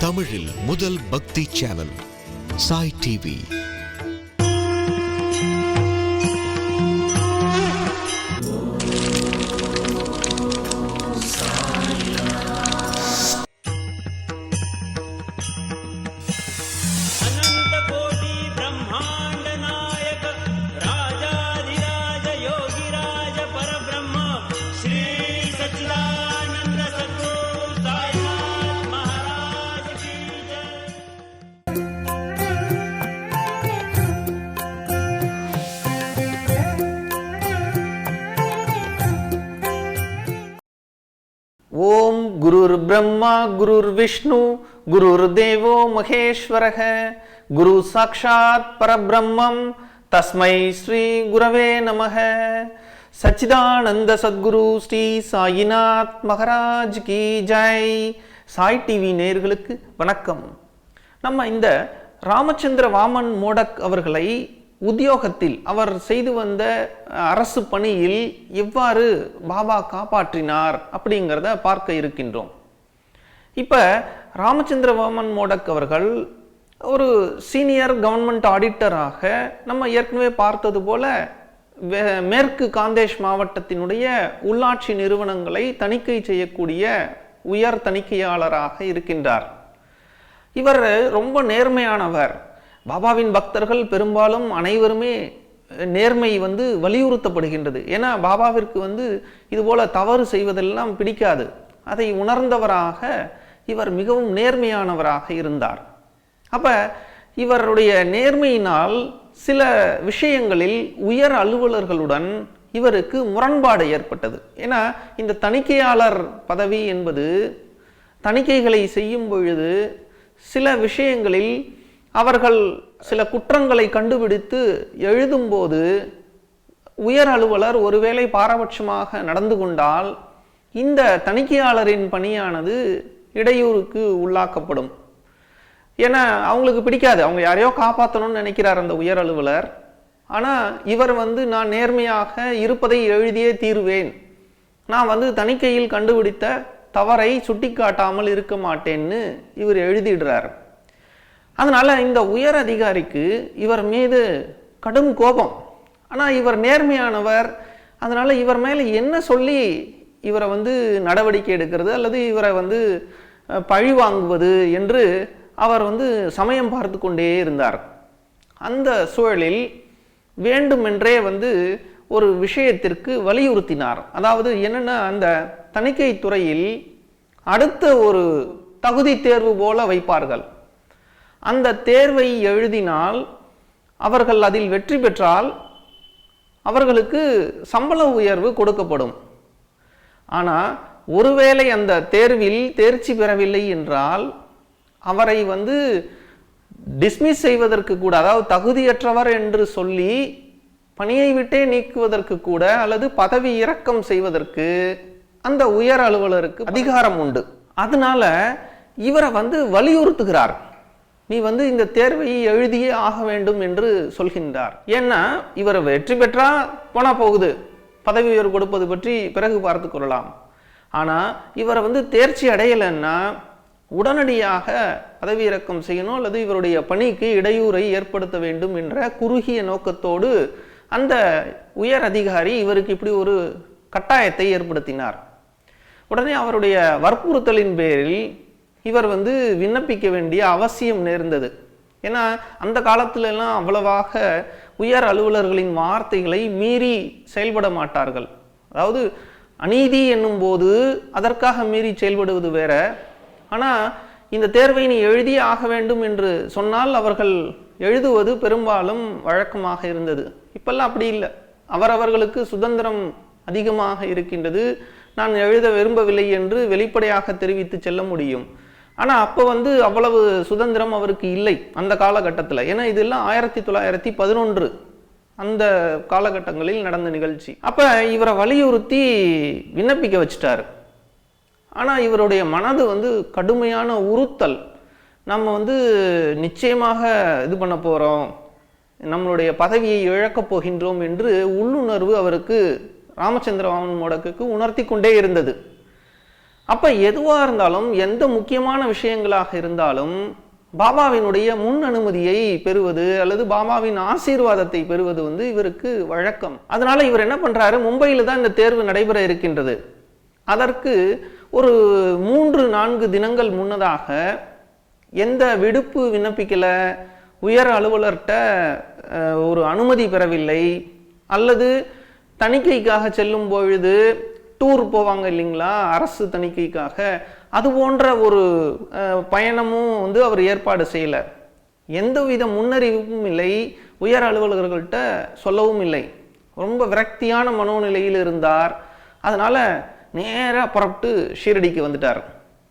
தமிழில் முதல் பக்தி சேனல் சாய் டிவி. ஓம் குருர் பிரம்மா குருர் விஷ்ணு குருர் தேவோ மகேஸ்வரக குரு சாக்ஷாத் பரபிரம்மம் தஸ்மை ஸ்ரீ குரவே நமக. சச்சிதானந்த சத்குரு ஸ்ரீ சாயிநாத் மகாராஜ் கி ஜெய். சாய் டிவி நேயர்களுக்கு வணக்கம். நம்ம இந்த ராமச்சந்திர வாமன் மோடக் அவர்களை உத்தியோகத்தில் அவர் செய்து வந்த அரசு பணியில் எவ்வாறு பாபா காப்பாற்றினார் அப்படிங்கிறத பார்க்க இருக்கின்றோம். இப்போ ராமச்சந்திர வாமன் மோடக் அவர்கள் ஒரு சீனியர் கவர்மெண்ட் ஆடிட்டராக நம்ம ஏற்கனவே பார்த்தது போல மேற்கு காந்தேஷ் மாவட்டத்தினுடைய உள்ளாட்சி நிறுவனங்களை தணிக்கை செய்யக்கூடிய உயர் தணிக்கையாளராக இருக்கின்றார். இவர் ரொம்ப நேர்மையானவர். பாபாவின் பக்தர்கள் பெரும்பாலும் அனைவருமே நேர்மை வலியுறுத்தப்படுகின்றது. ஏன்னா பாபாவிற்கு இதுபோல தவறு செய்வதெல்லாம் பிடிக்காது. அதை உணர்ந்தவராக இவர் மிகவும் நேர்மையானவராக இருந்தார். அப்போ இவருடைய நேர்மையினால் சில விஷயங்களில் உயர் அலுவலர்களுடன் இவருக்கு முரண்பாடு ஏற்பட்டது. ஏன்னா இந்த தணிக்கையாளர் பதவி என்பது தணிக்கைகளை செய்யும் பொழுது சில விஷயங்களில் அவர்கள் சில குற்றங்களை கண்டுபிடித்து எழுதும்போது உயர் அலுவலர் ஒருவேளை பாரபட்சமாக நடந்து கொண்டால் இந்த தணிக்கையாளரின் பணியானது இடையூறுக்கு உள்ளாக்கப்படும். ஏன்னா அவங்களுக்கு பிடிக்காது, அவங்க யாரையோ காப்பாற்றணும்னு நினைக்கிறார் அந்த உயர் அலுவலர். ஆனால் இவர் நான் நேர்மையாக இருப்பதை எழுதியே தீருவேன், நான் தணிக்கையில் கண்டுபிடித்த தவறை சுட்டி காட்டாமல் இருக்க மாட்டேன்னு இவர் எழுதிடுறார். அதனால் இந்த உயர் அதிகாரிக்கு இவர் மீது கடும் கோபம். ஆனால் இவர் நேர்மையானவர். அதனால் இவர் மேலே என்ன சொல்லி இவரை நடவடிக்கை எடுக்கிறது அல்லது இவரை பழி வாங்குவது என்று அவர் சமயம் பார்த்து கொண்டே இருந்தார். அந்த சூழலில் வேண்டுமென்றே ஒரு விஷயத்திற்கு வலியுறுத்தினார். அதாவது என்னென்னா, அந்த தணிக்கை துறையில் அடுத்த ஒரு தகுதி தேர்வு போல வைப்பார்கள். அந்த தேர்வை எழுதினால் அவர்கள் அதில் வெற்றி பெற்றால் அவர்களுக்கு சம்பள உயர்வு கொடுக்கப்படும். ஆனால் ஒருவேளை அந்த தேர்வில் தேர்ச்சி பெறவில்லை என்றால் அவரை டிஸ்மிஸ் செய்வதற்கு கூட, அதாவது தகுதியற்றவர் என்று சொல்லி பணியை விட்டே நீக்குவதற்கு கூட அல்லது பதவி இறக்கம் செய்வதற்கு அந்த உயர் அலுவலருக்கு அதிகாரம் உண்டு. அதனால இவரை வலியுறுத்துகிறார், நீ இந்த தேர்வை எழுதியே ஆக வேண்டும் என்று சொல்கின்றார். ஏன்னா இவர் வெற்றி பெற்றா போனா போகுது, பதவி உயர்வு கொடுப்பது பற்றி பிறகு பார்த்து கொள்ளலாம். ஆனால் இவரை தேர்ச்சி அடையலைன்னா உடனடியாக பதவி இறக்கம் செய்யணும் அல்லது இவருடைய பணிக்கு இடையூறை ஏற்படுத்த வேண்டும் என்ற குறுகிய நோக்கத்தோடு அந்த உயர் அதிகாரி இவருக்கு இப்படி ஒரு கட்டாயத்தை ஏற்படுத்தினார். உடனே அவருடைய வற்புறுத்தலின் பேரில் இவர் விண்ணப்பிக்க வேண்டிய அவசியம் நேர்ந்தது. ஏன்னா அந்த காலத்திலெல்லாம் அவ்வளவாக உயர் அலுவலர்களின் வார்த்தைகளை மீறி செயல்பட மாட்டார்கள். அதாவது அநீதி என்னும் போது அதற்காக மீறி செயல்படுவது வேற. ஆனால் இந்த தேர்வை நீ எழுதியே ஆக வேண்டும் என்று சொன்னால் அவர்கள் எழுதுவது பெரும்பாலும் வழக்கமாக இருந்தது. இப்பெல்லாம் அப்படி இல்லை, அவரவர்களுக்கு சுதந்திரம் அதிகமாக இருக்கின்றது. நான் எழுத விரும்பவில்லை என்று வெளிப்படையாக தெரிவித்து செல்ல முடியும். ஆனால் அப்போ அவ்வளவு சுதந்திரம் அவருக்கு இல்லை அந்த காலகட்டத்தில். ஏன்னா இதெல்லாம் 1911 அந்த காலகட்டங்களில் நடந்த நிகழ்ச்சி. அப்போ இவரை வலியுறுத்தி விண்ணப்பிக்க வச்சுட்டாரு. ஆனால் இவருடைய மனது கடுமையான உறுத்தல். நம்ம நிச்சயமாக இது பண்ண போகிறோம், நம்மளுடைய பதவியை இழக்கப் போகின்றோம் என்று உள்ளுணர்வு அவருக்கு ராமச்சந்திர வாமன் மோடக்குக்கு உணர்த்தி கொண்டே இருந்தது. அப்ப எதுவா இருந்தாலும், எந்த முக்கியமான விஷயங்களாக இருந்தாலும் பாபாவினுடைய முன் அனுமதியை பெறுவது அல்லது பாபாவின் ஆசீர்வாதத்தை பெறுவது இவருக்கு வழக்கம். அதனால இவர் என்ன பண்றாரு, மும்பையில் தான் இந்த தேர்வு நடைபெற இருக்கின்றது. அதற்கு ஒரு 3-4 தினங்கள் முன்னதாக எந்த விடுப்பு விண்ணப்பிக்கல, உயர் அலுவலர்கிட்ட ஒரு அனுமதி பெறவில்லை, அல்லது தணிக்கைக்காக செல்லும் பொழுது டூர் போவாங்க இல்லைங்களா அரசு தணிக்கைக்காக, அது போன்ற ஒரு பயணமும் அவர் ஏற்பாடு செய்யலை. எந்தவித முன்னறிவிப்பும் இல்லை, உயர் அலுவலர்கள்ட்ட சொல்லவும் இல்லை. ரொம்ப விரக்தியான மனோநிலையில் இருந்தார். அதனால நேராக புறப்பட்டு ஷீரடிக்கு வந்துட்டார்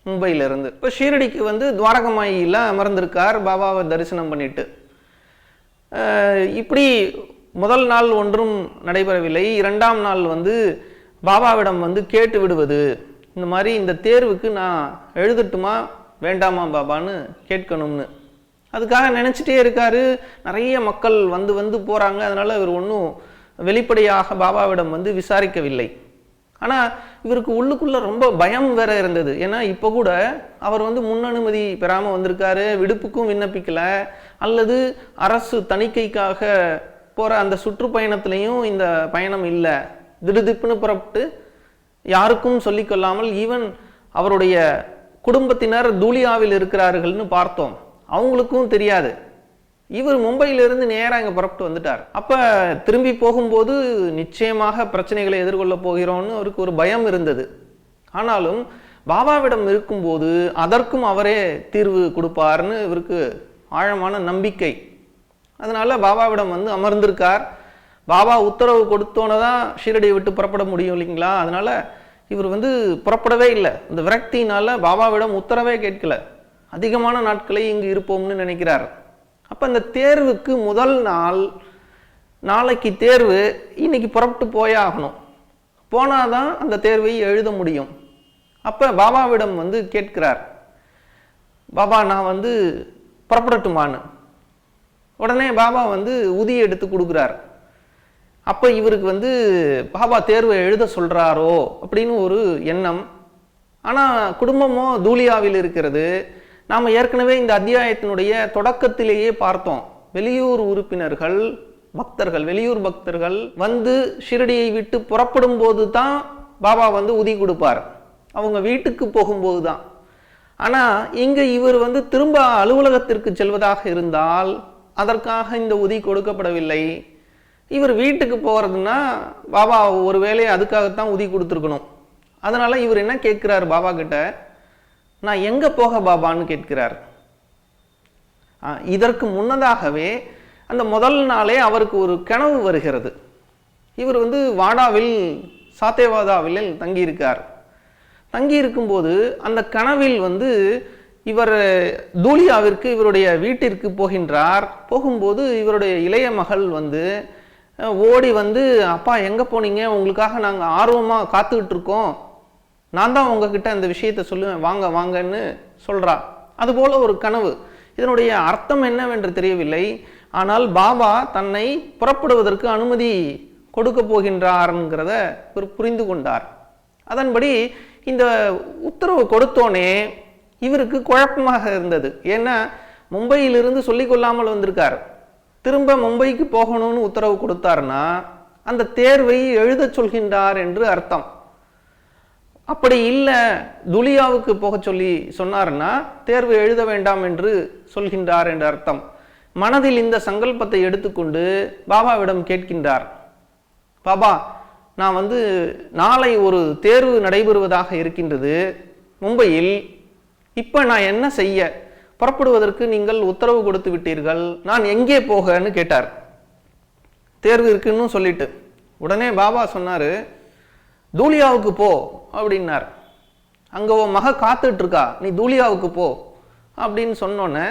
மும்பையிலிருந்து. இப்போ ஷீரடிக்கு துவாரகமாயில அமர்ந்திருக்கார் பாபாவை தரிசனம் பண்ணிட்டு. இப்படி முதல் நாள் ஒன்றும் நடைபெறவில்லை. 2ஆம் நாள் பாபாவிடம் கேட்டு விடுவது, இந்த மாதிரி இந்த தேர்வுக்கு நான் எழுதட்டுமா வேண்டாமா பாபான்னு கேட்கணும்னு. அதுக்காக நினச்சிட்டே இருக்காரு. நிறைய மக்கள் வந்து போகிறாங்க. அதனால் இவர் ஒன்றும் வெளிப்படையாக பாபாவிடம் விசாரிக்கவில்லை. ஆனால் இவருக்கு உள்ளுக்குள்ளே ரொம்ப பயம் வேற இருந்தது. ஏன்னா இப்போ கூட அவர் முன் அனுமதி பெறாமல் வந்திருக்காரு, விடுப்புக்கும் விண்ணப்பிக்கலை, அல்லது அரசு தணிக்கைக்காக போகிற அந்த சுற்றுப்பயணத்துலேயும் இந்த பயணம் இல்லை. திடுதிப்புன்னு புறப்பட்டு யாருக்கும் சொல்லிக்கொள்ளாமல், ஈவன் அவருடைய குடும்பத்தினர் தூலியாவில் இருக்கிறார்கள்னு பார்த்தோம், அவங்களுக்கும் தெரியாது. இவர் மும்பையிலிருந்து நேராக இங்கே புறப்பட்டு வந்துட்டார். அப்போ திரும்பி போகும்போது நிச்சயமாக பிரச்சனைகளை எதிர்கொள்ள போகிறோம்னு அவருக்கு ஒரு பயம் இருந்தது. ஆனாலும் பாபாவிடம் இருக்கும்போது அதற்கும் அவரே தீர்வு கொடுப்பார்னு இவருக்கு ஆழமான நம்பிக்கை. அதனால பாபாவிடம் அமர்ந்திருக்கார். பாபா உத்தரவு கொடுத்தோன்னு தான் ஷீரடியை விட்டு புறப்பட முடியும் இல்லைங்களா. அதனால இவர் புறப்படவே இல்லை. இந்த விரக்தியினால பாபாவிடம் உத்தரவே கேட்கல. அதிகமான நாட்களை இங்கு இருப்போம்னு நினைக்கிறார். அப்போ இந்த தேர்வுக்கு முதல் நாள், நாளைக்கு தேர்வு, இன்னைக்கு புறப்பட்டு போயாகணும், போனாதான் அந்த தேர்வை எழுத முடியும். அப்போ பாபாவிடம் கேட்கிறார், பாபா நான் புறப்படட்டுமான்னு. உடனே பாபா உதி எடுத்து கொடுக்குறார். அப்போ இவருக்கு பாபா தேர்வை எழுத சொல்கிறாரோ அப்படின்னு ஒரு எண்ணம். ஆனால் குடும்பமோ தூலியாவில் இருக்கிறது. நாம் ஏற்கனவே இந்த அத்தியாயத்தினுடைய தொடக்கத்திலேயே பார்த்தோம், வெளியூர் உறுப்பினர்கள், பக்தர்கள், வெளியூர் பக்தர்கள் ஷீரடியை விட்டு புறப்படும் போது தான் பாபா உதி கொடுப்பார், அவங்க வீட்டுக்கு போகும்போது தான். ஆனால் இங்கே இவர் திரும்ப அலுவலகத்திற்கு செல்வதாக இருந்தால் அதற்காக இந்த உதி கொடுக்கப்படவில்லை. இவர் வீட்டுக்கு போகிறதுனா பாபா ஒருவேளை அதுக்காகத்தான் உதி கொடுத்துருக்கணும். அதனால இவர் என்ன கேட்கிறார் பாபா கிட்ட, நான் எங்கே போக பாபான்னு கேட்கிறார். இதற்கு முன்னதாகவே அந்த முதல் நாளே அவருக்கு ஒரு கனவு வருகிறது. இவர் வாடாவில், சாத்தேவாதாவில் தங்கியிருக்கார். தங்கி இருக்கும்போது அந்த கனவில் இவர் தூலியாவிற்கு, இவருடைய வீட்டிற்கு போகின்றார். போகும்போது இவருடைய இளைய மகள் ஓடி அப்பா எங்கே போனீங்க, உங்களுக்காக நாங்கள் ஆர்வமாக காத்துக்கிட்டு இருக்கோம், நான் தான் உங்ககிட்ட அந்த விஷயத்தை சொல்லுவேன், வாங்க வாங்கன்னு சொல்கிறா. அதுபோல் ஒரு கனவு. இதனுடைய அர்த்தம் என்னவென்று தெரியவில்லை. ஆனால் பாபா தன்னை புறப்படுவதற்கு அனுமதி கொடுக்க போகின்றார்ங்கிறத இவர் புரிந்து கொண்டார். அதன்படி இந்த உத்தரவு கொடுத்தோனே இவருக்கு குழப்பமாக இருந்தது. ஏன்னா மும்பையிலிருந்து சொல்லிக்கொள்ளாமல் வந்திருக்கார். திரும்ப மும்பைக்கு போகணும்னு உத்தரவு கொடுத்தாருன்னா அந்த தேர்வை எழுத சொல்கின்றார் என்று அர்த்தம். அப்படி இல்லை, துலியாவுக்கு போக சொல்லி சொன்னார்னா தேர்வு எழுத வேண்டாம் என்று சொல்கின்றார் என்று அர்த்தம். மனதில் இந்த சங்கல்பத்தை எடுத்துக்கொண்டு பாபாவிடம் கேட்கின்றார், பாபா நான் நாளை ஒரு தேர்வு நடைபெறுவதாக இருக்கின்றது மும்பையில், இப்போ நான் என்ன செய்ய, புறப்படுவதற்கு நீங்கள் உத்தரவு கொடுத்து விட்டீர்கள், நான் எங்கே போகன்னு கேட்டார். தேர்வு இருக்குன்னு சொல்லிட்டு உடனே பாபா சொன்னார், தூலியாவுக்கு போ அப்படின்னார். அங்கே உன் மக காத்துட்டு இருக்கா, நீ தூலியாவுக்கு போ அப்படின்னு சொன்னோன்னே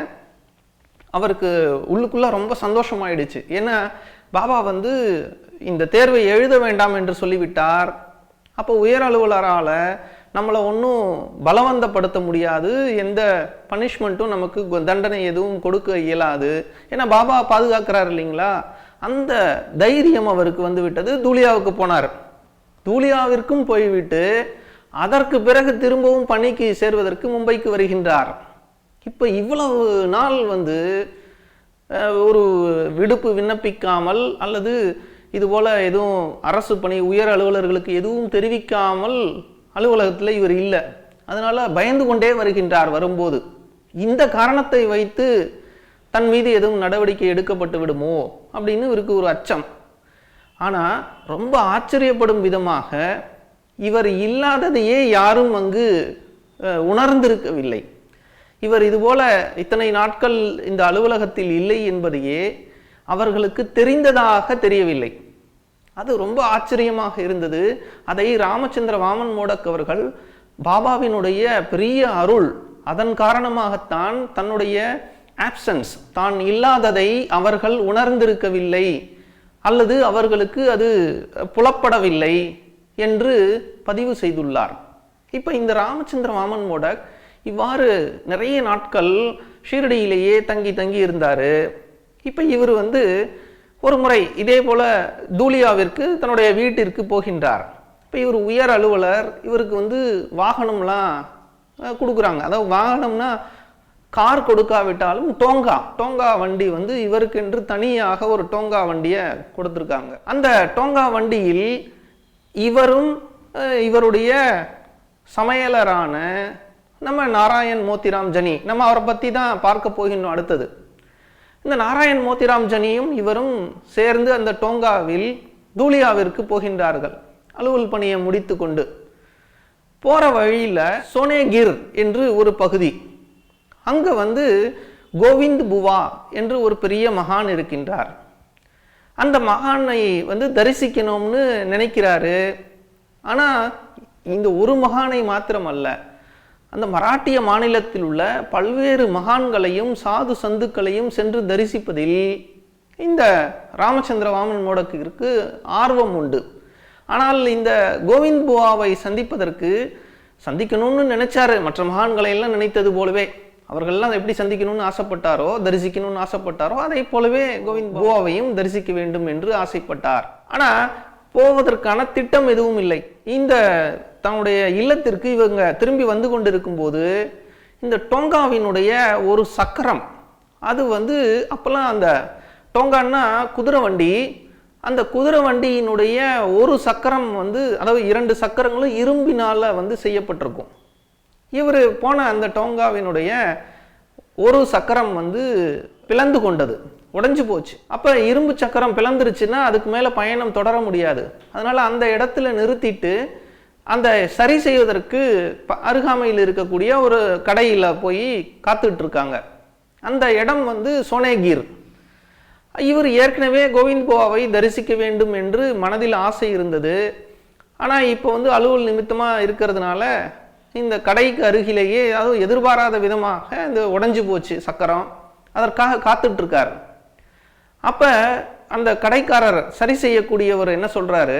அவருக்கு உள்ளுக்குள்ள ரொம்ப சந்தோஷமாயிடுச்சு. ஏன்னா பாபா இந்த தேர்வை எழுத வேண்டாம் என்று சொல்லிவிட்டார். அப்போ உயர் அலுவலரால் நம்மளை ஒன்றும் பலவந்தப்படுத்த முடியாது, எந்த பனிஷ்மெண்ட்டும் நமக்கு தண்டனை எதுவும் கொடுக்க இயலாது, ஏன்னா பாபா பாதுகாக்கிறார் இல்லைங்களா. அந்த தைரியம் அவருக்கு விட்டது. தூலியாவுக்கு போனார். தூலியாவிற்கும் போய்விட்டு அதற்கு பிறகு திரும்பவும் பணிக்கு சேர்வதற்கு மும்பைக்கு வருகின்றார். இப்போ இவ்வளவு நாள் ஒரு விடுப்பு விண்ணப்பிக்காமல் அல்லது இதுபோல் எதுவும் அரசு பணி உயர் அலுவலர்களுக்கு எதுவும் தெரிவிக்காமல் அலுவலகத்தில் இவர் இல்லை. அதனால் பயந்து கொண்டே வருகின்றார். வரும்போது இந்த காரணத்தை வைத்து தன் மீது எதுவும் நடவடிக்கை எடுக்கப்பட்டு விடுமோ அப்படின்னு இவருக்கு ஒரு அச்சம். ஆனால் ரொம்ப ஆச்சரியப்படும் விதமாக இவர் இல்லாததையே யாரும் அங்கு உணர்ந்திருக்கவில்லை. இவர் இதுபோல இத்தனை நாட்கள் இந்த அலுவலகத்தில் இல்லை என்பதையே அவர்களுக்கு தெரிந்ததாக தெரியவில்லை. அது ரொம்ப ஆச்சரியமாக இருந்தது. அதை ராமச்சந்திர வாமன் மோடக் அவர்கள் பாபாவினுடைய பெரிய அருள், அதன் காரணமாகத்தான் தன்னுடைய ஆப்சன்ஸ், தான் இல்லாததை அவர்கள் உணர்ந்திருக்கவில்லை அல்லது அவர்களுக்கு அது புலப்படவில்லை என்று பதிவு செய்துள்ளார். இப்போ இந்த ராமச்சந்திர வாமன் மோடக் இவ்வாறு நிறைய நாட்கள் ஷீரடியிலேயே தங்கி தங்கி இருந்தார். இப்போ இவர் ஒரு முறை இதே போல் தூலியாவிற்கு தன்னுடைய வீட்டிற்கு போகின்றார். இப்போ இவர் உயர் அலுவலர், இவருக்கு வாகனம்லாம் கொடுக்குறாங்க. அதாவது வாகனம்னா கார் கொடுக்காவிட்டாலும் டோங்கா வண்டி இவருக்கென்று தனியாக ஒரு டோங்கா வண்டியை கொடுத்துருக்காங்க. அந்த டோங்கா வண்டியில் இவரும் இவருடைய சமையலரான நம்ம நாராயண் மோத்திராம் ஜனி, நம்ம அவரை பற்றி தான் பார்க்க போகின்றோம் அடுத்தது. இந்த நாராயண் மோத்திராம் ஜனியும் இவரும் சேர்ந்து அந்த டோங்காவில் தூலியாவிற்கு போகின்றார்கள். அலுவல் பணியை முடித்து கொண்டு போகிற வழியில் சோனேகிர் என்று ஒரு பகுதி, அங்கே கோவிந்த் புவா என்று ஒரு பெரிய மகான் இருக்கின்றார். அந்த மகானை தரிசிக்கணும்னு நினைக்கிறாரு. ஆனால் இந்த ஒரு மகானை மாத்திரமல்ல, அந்த மராட்டிய மாநிலத்தில் உள்ள பல்வேறு மகான்களையும் சாது சந்துக்களையும் சென்று தரிசிப்பதில் இந்த ராமச்சந்திர வாமன் மோடக்கிற்கு ஆர்வம் உண்டு. ஆனால் இந்த கோவிந்த் புவாவை சந்திக்கணும்னு நினைச்சாரு. மற்ற மகான்களை எல்லாம் நினைத்தது போலவே அவர்கள்லாம் எப்படி சந்திக்கணும்னு ஆசைப்பட்டாரோ, தரிசிக்கணும்னு ஆசைப்பட்டாரோ, அதை போலவே கோவிந்த் புவாவையும் தரிசிக்க வேண்டும் என்று ஆசைப்பட்டார். ஆனால் போவதற்கான திட்டம் எதுவும் இல்லை. இந்த தன்னுடைய இல்லத்திற்கு இவங்க திரும்பி வந்து கொண்டிருக்கும் போது இந்த டோங்காவினுடைய ஒரு சக்கரம், அது அப்போல்லாம் அந்த டோங்கான்னா குதிரை வண்டி, அந்த குதிரை வண்டியினுடைய ஒரு சக்கரம் அதாவது 2 சக்கரங்களும் இரும்பினால் செய்யப்பட்டிருக்கும். இவர் போன அந்த டோங்காவினுடைய ஒரு சக்கரம் பிளந்து கொண்டது, உடைஞ்சு போச்சு. அப்போ இரும்பு சக்கரம் பிளந்துருச்சுன்னா அதுக்கு மேலே பயணம் தொடர முடியாது. அதனால் அந்த இடத்துல நிறுத்திட்டு அந்த சரி செய்வதற்கு அருகாமையில் இருக்கக்கூடிய ஒரு கடையில் போய் காத்துட்டு இருக்காங்க. அந்த இடம் சோனேகிர். இவர் ஏற்கனவே கோவிந்த் புவாவை தரிசிக்க வேண்டும் என்று மனதில் ஆசை இருந்தது. ஆனால் இப்போ அலுவல் நிமித்தமாக இருக்கிறதுனால இந்த கடைக்கு அருகிலேயே, அதுவும் எதிர்பாராத விதமாக இந்த உடைஞ்சு போச்சு சக்கரம், அதற்காக காத்துட்ருக்கார். அப்போ அந்த கடைக்காரர் சரி செய்யக்கூடியவர் என்ன சொல்கிறாரு,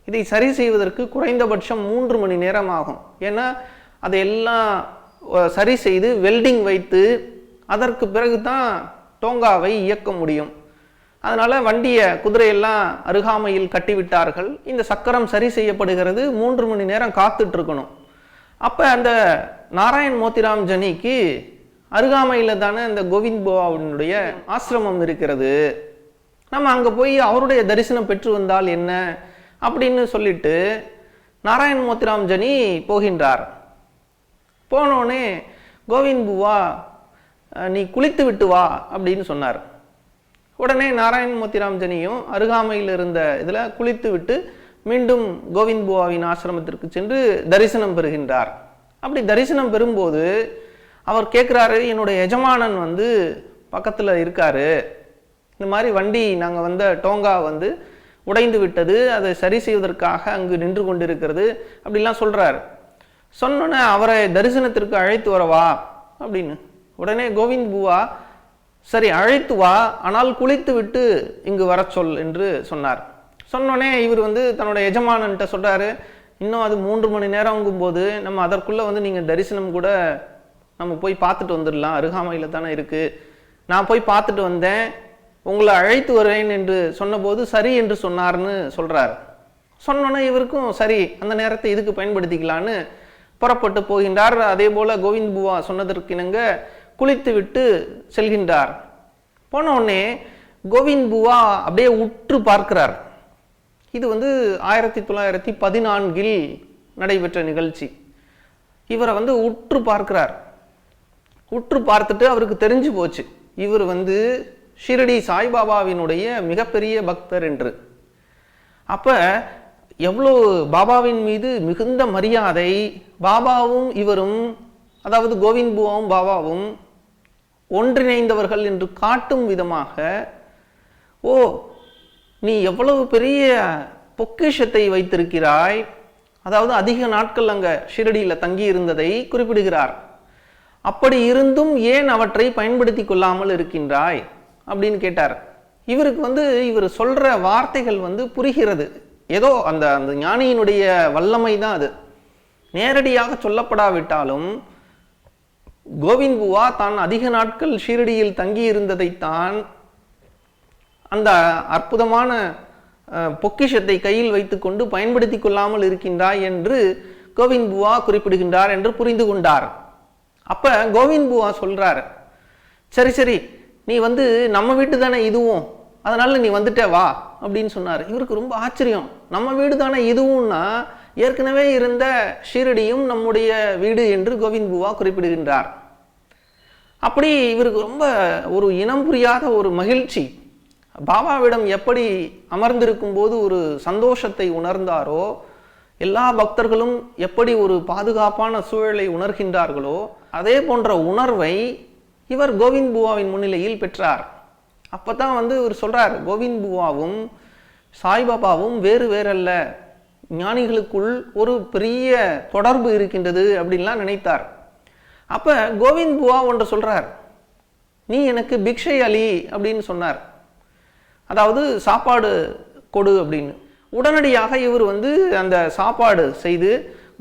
இதை சரி செய்வதற்கு குறைந்தபட்சம் 3 மணி நேரம் ஆகும். ஏன்னா அதையெல்லாம் சரி செய்து வெல்டிங் வைத்து அதற்கு பிறகு தான் டோங்காவை இயக்க முடியும். அதனால் குதிரையெல்லாம் அருகாமையில் கட்டிவிட்டார்கள். இந்த சக்கரம் சரி செய்யப்படுகிறது, 3 மணி நேரம் காத்துட்ருக்கணும். அப்போ அந்த நாராயண் மோத்திராம் ஜனிக்கு அருகாமையில் தானே இந்த கோவிந்த் புவாவினுடைய ஆசிரமம் இருக்கிறது, நம்ம அங்கே போய் அவருடைய தரிசனம் பெற்று வந்தால் என்ன அப்படின்னு சொல்லிட்டு நாராயண் மோத்திராம் ஜனி போகின்றார். போனோடனே கோவிந்த் புவா நீ குளித்து விட்டு வா அப்படின்னு சொன்னார். உடனே நாராயண் மோத்திராம் ஜனியும் அருகாமையில் இருந்த இதில் குளித்து விட்டு மீண்டும் கோவிந்த் புவாவின் ஆசிரமத்திற்கு சென்று தரிசனம் பெறுகின்றார். அப்படி தரிசனம் பெறும்போது அவர் கேட்குறாரு, என்னுடைய எஜமானன் பக்கத்தில் இருக்காரு, இந்த மாதிரி வண்டி நாங்கள் வந்த டோங்கா உடைந்து விட்டது, அதை சரி செய்வதற்காக அங்கு நின்று கொண்டிருக்கிறது அப்படிலாம் சொல்கிறார். சொன்னோன்னே அவரை தரிசனத்திற்கு அழைத்து வரவா அப்படின்னு. உடனே கோவிந்த் புவா சரி அழைத்து வா, ஆனால் குளித்து விட்டு இங்கு வர சொல் என்று சொன்னார். சொன்னோடனே இவர் தன்னோட எஜமானன்ட்ட சொல்கிறாரு, இன்னும் அது 3 மணி நேரங்கும்போது நம்ம அதற்குள்ளே நீங்கள் தரிசனம் கூட நம்ம போய் பார்த்துட்டு வந்துடலாம், அருகாமையில் தானே இருக்குது, நான் போய் பார்த்துட்டு வந்தேன், உங்களை அழைத்து வருவேன் என்று சொன்னபோது சரி என்று சொன்னார்னு சொல்கிறார். சொன்னோன்னே இவருக்கும் சரி அந்த நேரத்தை இதுக்கு பயன்படுத்திக்கலான்னு புறப்பட்டு போகின்றார். அதே போல் கோவிந்த் புவா சொன்னதற்கிணங்க குளித்து விட்டு செல்கின்றார். போன உடனே கோவிந்த் புவா அப்படியே உற்று பார்க்கிறார். இது 1914 நடைபெற்ற நிகழ்ச்சி. இவரை உற்று பார்க்கிறார். உற்று பார்த்துட்டு அவருக்கு தெரிஞ்சு போச்சு இவர் ஷிரடி சாய்பாபாவினுடைய மிகப்பெரிய பக்தர் என்று. அப்ப எவ்வளோ பாபாவின் மீது மிகுந்த மரியாதை, பாபாவும் இவரும், அதாவது கோவிந்த் புவாவும் பாபாவும் ஒன்றிணைந்தவர்கள் என்று காட்டும் விதமாக, ஓ நீ எவ்வளவு பெரிய பொக்கிஷத்தை வைத்திருக்கிறாய், அதாவது அதிக நாட்கள் அங்க ஷிரடியில் தங்கி இருந்ததை குறிப்பிடுகிறார். அப்படி இருந்தும் ஏன் அவற்றை பயன்படுத்தி கொள்ளாமல் இருக்கின்றாய் அப்படின்னு கேட்டார். இவருக்கு இவர் சொல்ற வார்த்தைகள் புரிகிறது. ஏதோ அந்த அந்த ஞானியினுடைய வல்லமை தான் அது. நேரடியாக சொல்லப்படாவிட்டாலும் கோவிந்த் புவா தான் அதிக நாட்கள் ஷீரடியில் தங்கி இருந்ததைத்தான் அந்த அற்புதமான பொக்கிஷத்தை கையில் வைத்துக்கொண்டு பயன்படுத்தி கொள்ளாமல் இருக்கின்றாய் என்று கோவிந்த் புவா குறிப்பிடுகின்றார் என்று புரிந்து கொண்டார். அப்ப கோவிந்த் புவா சொல்றார், சரி சரி நீ நம்ம வீட்டு தானே இதுவும், அதனால நீ வந்துட்டே வா அப்படின்னு சொன்னார். இவருக்கு ரொம்ப ஆச்சரியம். நம்ம வீடு தானே இதுவும்னா ஏற்கனவே இருந்த ஷீரடியும் நம்முடைய வீடு என்று கோவிந்த் புவா குறிப்பிடுகின்றார். அப்படி இவருக்கு ரொம்ப ஒரு இனம் புரியாத ஒரு மகிழ்ச்சி. பாபாவிடம் எப்படி அமர்ந்திருக்கும் போது ஒரு சந்தோஷத்தை உணர்ந்தாரோ, எல்லா பக்தர்களும் எப்படி ஒரு பாதுகாப்பான சூழலை உணர்கின்றார்களோ, அதே போன்ற உணர்வை இவர் கோவிந்த் புவாவின் முன்னிலையில் பெற்றார். அப்பதான் இவர் சொல்றார், கோவிந்த் புவாவும் சாய்பாபாவும் வேறு வேறல்ல, ஞானிகளுக்குள் ஒரு பெரிய தொடர்பு இருக்கின்றது அப்படின்லாம் நினைத்தார். அப்ப கோவிந்த் புவா ஒன்று சொல்றார், நீ எனக்கு பிக்ஷை அலி அப்படின்னு சொன்னார், அதாவது சாப்பாடு கொடு அப்படின்னு. உடனடியாக இவர் அந்த சாப்பாடு செய்து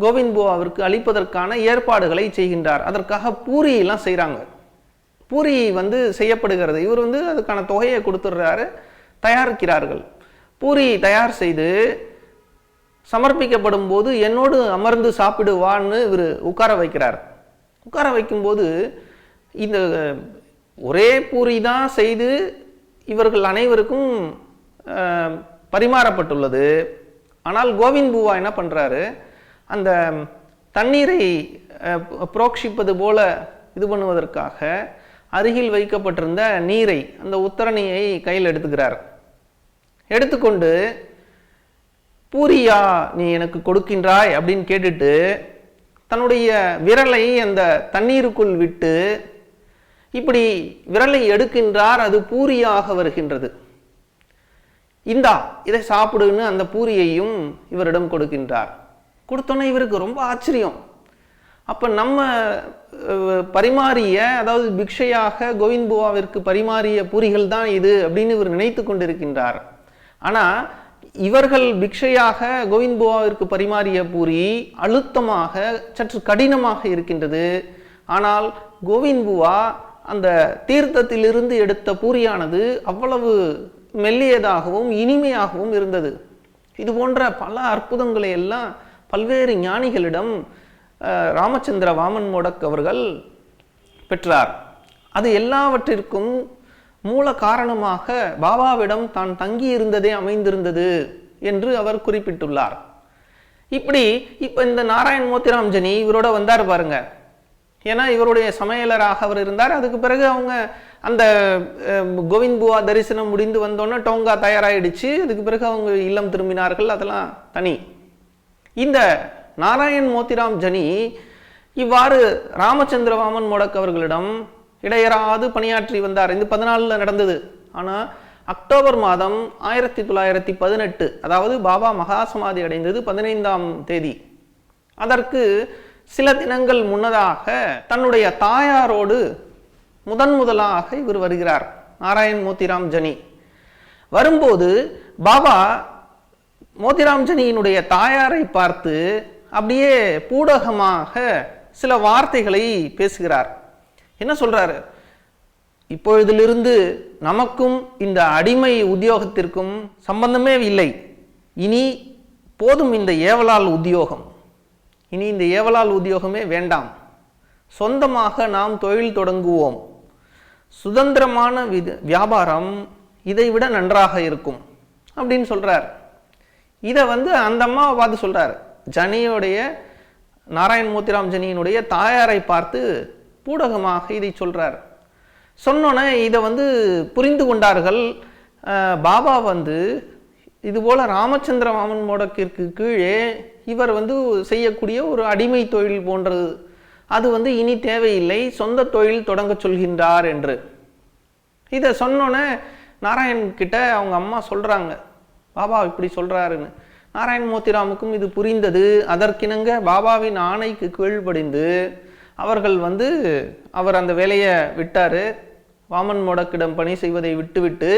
கோவிந்த் புவாவிற்கு அளிப்பதற்கான ஏற்பாடுகளை செய்கின்றார். அதற்காக பூரி எல்லாம் செய்கிறாங்க. பூரி செய்யப்படுகிறது. இவர் அதுக்கான தொகையை கொடுத்துடுறாரு, தயாரிக்கிறார்கள். பூரி தயார் செய்து சமர்ப்பிக்கப்படும் போது என்னோடு அமர்ந்து சாப்பிடுவான்னு இவர் உட்கார வைக்கிறார். உட்கார வைக்கும்போது இந்த ஒரே பூரி தான் செய்து இவர்கள் அனைவருக்கும் பரிமாறப்பட்டுள்ளது. ஆனால் கோவிந்த் புவா என்ன பண்றாரு, அந்த தண்ணீரை புரோக்ஷிப்பது போல இது பண்ணுவதற்காக அருகில் வைக்கப்பட்டிருந்த நீரை, அந்த உத்தரணியை கையில் எடுத்துக்கிறார். எடுத்துக்கொண்டு பூரியா நீ எனக்கு கொடுக்கின்றாய் அப்படின்னு கேட்டுட்டு தன்னுடைய விரலை அந்த தண்ணீருக்குள் விட்டு இப்படி விரலை எடுக்கின்றார். அது பூரியாக வருகின்றது. இந்தா இதை சாப்பிடுன்னு அந்த பூரியையும் இவரிடம் கொடுக்கின்றார். கொடுத்தோன்னே இவருக்கு ரொம்ப ஆச்சரியம். அப்ப நம்ம பரிமாறிய, அதாவது பிக்ஷையாக கோவிந்த் புவாவிற்கு பரிமாறிய பூரிகள் தான் இது அப்படின்னு இவர் நினைத்து கொண்டிருக்கின்றார். ஆனா இவர்கள் பிக்ஷையாக கோவிந்த் புவாவிற்கு பரிமாறிய பூரி அழுத்தமாக சற்று கடினமாக இருக்கின்றது. ஆனால் கோவிந்த் புவா அந்த தீர்த்தத்திலிருந்து எடுத்த பூரியானது அவ்வளவு மெல்லியதாகவும் இனிமையாகவும் இருந்தது. இது போன்ற பல அற்புதங்களை எல்லாம் பல்வேறு ஞானிகளிடம் ராமச்சந்திர வாமன் மோடக் அவர்கள் பெற்றார். அது எல்லாவற்றிற்கும் மூல காரணமாக பாபாவிடம் தான் தங்கி இருந்ததே அமைந்திருந்தது என்று அவர் குறிப்பிட்டுள்ளார். இப்ப இந்த நாராயண் மோத்திராம் ஜனி இவரோட வந்தார் பாருங்க. ஏன்னா இவருடைய சமையலராக அவர் இருந்தார். அதுக்கு பிறகு அவங்க அந்த கோவிந்த் புவா தரிசனம் முடிந்து வந்தோன்னே டோங்கா தயாராகிடுச்சு. அதுக்கு பிறகு அவங்க இல்லம் திரும்பினார்கள். அதெல்லாம் தனி. இந்த நாராயண் மோத்திராம் ஜனி இவ்வாறு ராமச்சந்திர வாமன் மோடக் அவர்களிடம் இடையறாது பணியாற்றி வந்தார். இந்த 14 நடந்தது. ஆனால் அக்டோபர் மாதம் 1918, அதாவது பாபா மகாசமாதி அடைந்தது 15ஆம் தேதி. அதற்கு சில தினங்கள் முன்னதாக தன்னுடைய தாயாரோடு முதலாக இவர் வருகிறார், நாராயண் மோத்திராம் ஜனி. வரும்போது பாபா மோத்திராம் ஜனியினுடைய தாயாரை பார்த்து அப்படியே பூடகமாக சில வார்த்தைகளை பேசுகிறார். என்ன சொல்றாரு, இப்பொழுதிலிருந்து நமக்கும் இந்த அடிமை உத்தியோகத்திற்கும் சம்பந்தமே இல்லை. இனி போதும் இந்த ஏவலால் உத்தியோகம், இனி இந்த ஏவலால் உத்தியோகமே வேண்டாம், சொந்தமாக நாம் தொழில் தொடங்குவோம், சுதந்திரமான வியாபாரம் இதை விட நன்றாக இருக்கும் அப்படின்னு சொல்றார். இதை அந்த அம்மாவை பார்த்து சொல்றார். ஜனியோடைய, நாராயண் மோத்திராம் ஜனியினுடைய தாயாரை பார்த்து பூடகமாக இதை சொல்றார். சொன்னோன்னே இதை புரிந்து கொண்டார்கள். பாபா இதுபோல ராமச்சந்திர வாமன் மோடக்கிற்கு கீழே இவர் செய்யக்கூடிய ஒரு அடிமை தொழில் போன்றது, அது இனி தேவையில்லை, சொந்த தொழில் தொடங்க சொல்கின்றார் என்று. இதை சொன்னோன்னே நாராயண் கிட்ட அவங்க அம்மா சொல்றாங்க, பாபா இப்படி சொல்றாருன்னு. நாராயண் மோத்திராமுக்கும் இது புரிந்தது. அதற்கிணங்க பாபாவின் ஆணைக்கு கீழ்ப்படிந்து அவர்கள் அவர் அந்த வேலையை விட்டாரு. வாமன் மோடக்கிடம் பணி செய்வதை விட்டுவிட்டு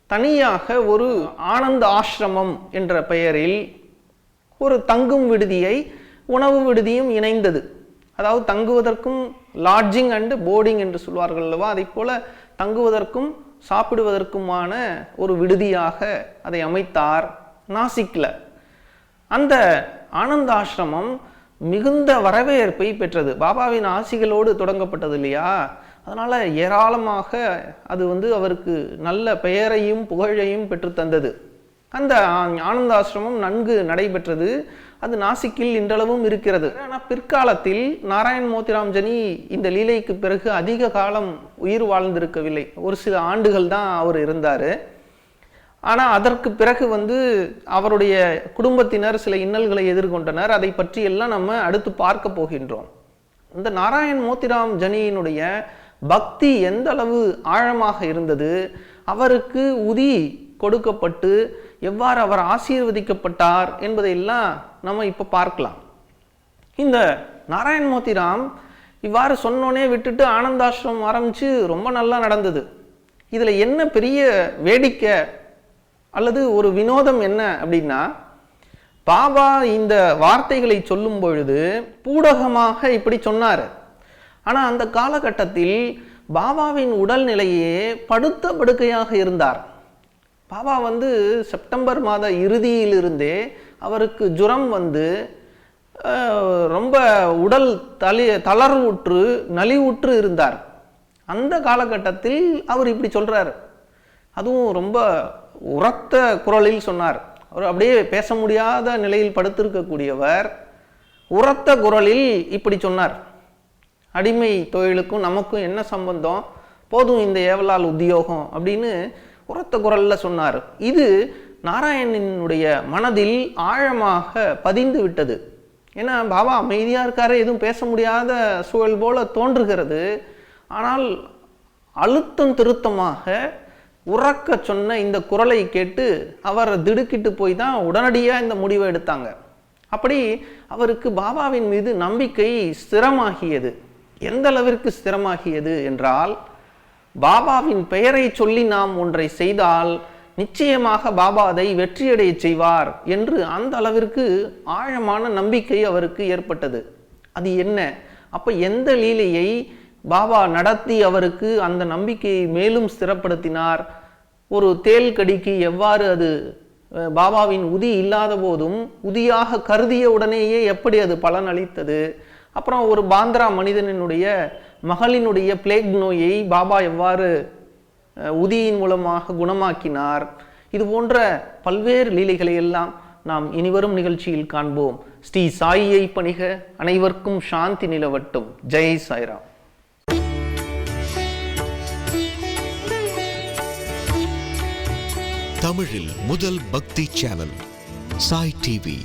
தனியாக ஒரு ஆனந்த ஆசிரமம் என்ற பெயரில் ஒரு தங்கும் விடுதியை, உணவு விடுதியும் இணைந்தது. அதாவது தங்குவதற்கும் லாட்ஜிங் அண்டு போர்டிங் என்று சொல்வார்கள் அல்லவா, அதை போல தங்குவதற்கும் சாப்பிடுவதற்குமான ஒரு விடுதியாக அதை அமைத்தார் நாசிக்ல. அந்த ஆனந்த ஆசிரமம் மிகுந்த வரவேற்பை பெற்றது. பாபாவின் ஆசிகளோடு தொடங்கப்பட்டது இல்லையா, அதனால ஏராளமாக அது அவருக்கு நல்ல பெயரையும் புகழையும் பெற்று தந்தது. அந்த ஆனந்த ஆசிரமம் நன்கு நடைபெற்றது. அது நாசிக்கில் இன்றளவும் இருக்கிறது. ஆனால் பிற்காலத்தில் நாராயண் மோத்திராம் ஜனி இந்த லீலைக்கு பிறகு அதிக காலம் உயிர் வாழ்ந்திருக்கவில்லை. ஒரு சில ஆண்டுகள் தான் அவர் இருந்தார். ஆனால் அதற்கு பிறகு அவருடைய குடும்பத்தினர் சில இன்னல்களை எதிர்கொண்டனர். அதை பற்றி எல்லாம் நம்ம அடுத்து பார்க்க போகின்றோம். இந்த நாராயண் மோத்திராம் ஜனியினுடைய பக்தி எந்த அளவு ஆழமாக இருந்தது, அவருக்கு உதி கொடுக்கப்பட்டு எவ்வாறு அவர் ஆசீர்வதிக்கப்பட்டார் என்பதையெல்லாம் நம்ம இப்போ பார்க்கலாம். இந்த நாராயண் மோத்திராம் இவ்வாறு சொன்னோன்னே விட்டுட்டு ஆனந்தாசிரமம் ஆரம்பித்து ரொம்ப நல்லா நடந்தது. இதில் என்ன பெரிய வேடிக்கை அல்லது ஒரு வினோதம் என்ன அப்படின்னா, பாபா இந்த வார்த்தைகளை சொல்லும் பொழுது பூடகமாக இப்படி சொன்னார். ஆனால் அந்த காலகட்டத்தில் பாபாவின் உடல்நிலையே படுத்த படுக்கையாக இருந்தார். பாபா செப்டம்பர் மாத இறுதியிலிருந்தே அவருக்கு ஜுரம் ரொம்ப உடல் தளர்வுற்று நலிவுற்று இருந்தார். அந்த காலகட்டத்தில் அவர் இப்படி சொல்றார். அதுவும் ரொம்ப உரத்த குரலில் சொன்னார். அவர் அப்படியே பேச முடியாத நிலையில் படுத்திருக்கக்கூடியவர் உரத்த குரலில் இப்படி சொன்னார், அடிமை தொழிலுக்கும் நமக்கும் என்ன சம்பந்தம், போதும் இந்த ஏவலால் உத்தியோகம் அப்படின்னு உரத்த குரல்ல சொன்னார். இது நாராயணனுடைய மனதில் ஆழமாக பதிந்து விட்டது. ஏன்னா பாபா அமைதியாக இருக்காரு, எதுவும் பேச முடியாத சூழல் போல தோன்றுகிறது. ஆனால் அழுத்தம் திருத்தமாக உறக்க சொன்ன இந்த குரலை கேட்டு அவர் திடுக்கிட்டு போய் தான் உடனடியாக இந்த முடிவை எடுத்தாங்க. அப்படி அவருக்கு பாபாவின் மீது நம்பிக்கை ஸ்திரமாகியது. எந்த அளவிற்கு ஸ்திரமாகியது என்றால், பாபாவின் பெயரை சொல்லி நாம் ஒன்றை செய்தால் நிச்சயமாக பாபா அதை வெற்றியடைய செய்வார் என்று அந்த அளவிற்கு ஆழமான நம்பிக்கை அவருக்கு ஏற்பட்டது. அது என்ன? அப்ப எந்த லீலையை பாபா நடத்தி அவருக்கு அந்த நம்பிக்கையை மேலும் ஸ்திரப்படுத்தினார்? ஒரு தேல் கடிக்கு எவ்வாறு அது பாபாவின் உதி இல்லாத போதும் உதியாக கருதிய உடனேயே எப்படி அது பலன் அளித்தது? அப்புறம் ஒரு பாந்திரா மனிதனினுடைய மகளினுடைய பிளேக் நோயை பாபா எவ்வாறு உதியின் மூலமாக குணமாக்கினார்? இது போன்ற பல்வேறு லீலைகளை எல்லாம் நாம் இனிவரும் நிகழ்ச்சியில் காண்போம். ஸ்ரீ சாயியை பணிக. அனைவருக்கும் சாந்தி நிலவட்டும். ஜெய் சாய்ராம். தமிழில் முதல் பக்தி சேனல் சாய் டிவி.